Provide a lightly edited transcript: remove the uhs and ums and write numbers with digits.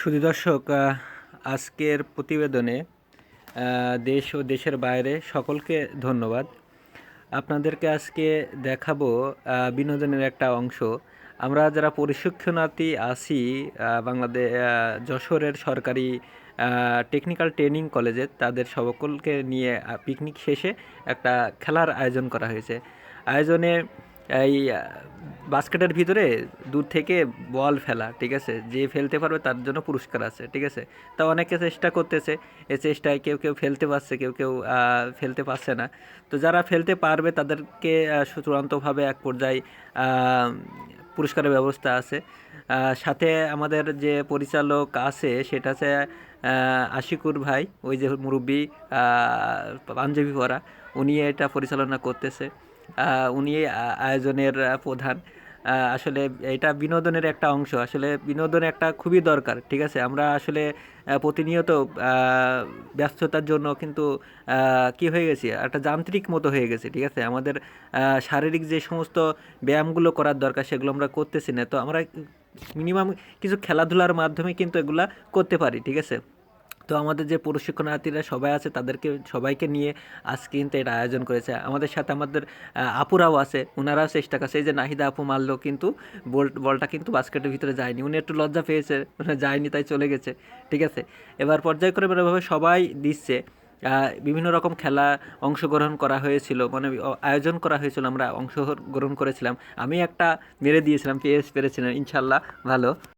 সুধী দর্শক, আজকের প্রতিবেদনে দেশ ও দেশের বাইরে সকলকে ধন্যবাদ। আপনাদেরকে আজকে দেখাবো বিনোদনের একটা অংশ। আমরা যারা প্রশিক্ষণার্থী আছি বাংলাদেশ যশোরের সরকারি টেকনিক্যাল ট্রেনিং কলেজে, তাদের সকলকে নিয়ে পিকনিক শেষে একটা খেলার আয়োজন করা হয়েছে। আয়োজনে এই বাস্কেটের ভিতরে দূর থেকে বল ফেলা, ঠিক আছে, যে ফেলতে পারবে তার জন্য পুরস্কার আছে, ঠিক আছে। তা অনেকে চেষ্টা করতেছে, এই চেষ্টায় কেউ কেউ ফেলতে পারছে, কেউ কেউ ফেলতে পারছে না। তো যারা ফেলতে পারবে তাদেরকে চূড়ান্তভাবে এক পর্যায়ে পুরস্কারের ব্যবস্থা আছে। সাথে আমাদের যে পরিচালক আছে সেটা হচ্ছে আশিকুর ভাই, ওই যে মুরব্বী পাঞ্জাবি পরা, উনি এটা পরিচালনা করতেছে। উনি আয়োজনের প্রধান। আসলে এটা বিনোদনের একটা অংশ, আসলে বিনোদন একটা খুবই দরকার, ঠিক আছে। আমরা আসলে প্রতিনিয়ত ব্যস্ততার জন্য কিন্তু কি হয়ে গেছি, একটা যান্ত্রিক মতো হয়ে গেছে, ঠিক আছে। আমাদের শারীরিক যে সমস্ত ব্যায়ামগুলো করার দরকার সেগুলো আমরা করতেছি না। তো আমরা মিনিমাম কিছু খেলাধুলার মাধ্যমে কিন্তু এগুলা করতে পারি, ঠিক আছে। তো আমাদের যে প্রশিক্ষণার্থীরা সবাই আছে তাদেরকে সবাইকে নিয়ে আজকে কিন্তু এটা আয়োজন করেছে। আমাদের সাথে আমাদের আপুরাও আছে, ওনারাও চেষ্টা করছে। এই যে নাহিদা আপু মারলো, কিন্তু বলটা কিন্তু বাস্কেটের ভিতরে যায়নি, উনি একটু লজ্জা পেয়েছে, যায়নি তাই চলে গেছে, ঠিক আছে। এবার পর্যায়ক্রমে এভাবে সবাই দিচ্ছে। বিভিন্ন রকম খেলা অংশগ্রহণ করা হয়েছিল, মানে আয়োজন করা হয়েছিল, আমরা অংশগ্রহণ করেছিলাম। আমি একটা মেরে দিয়েছিলাম, পেরেছিলাম ইনশাল্লাহ, ভালো।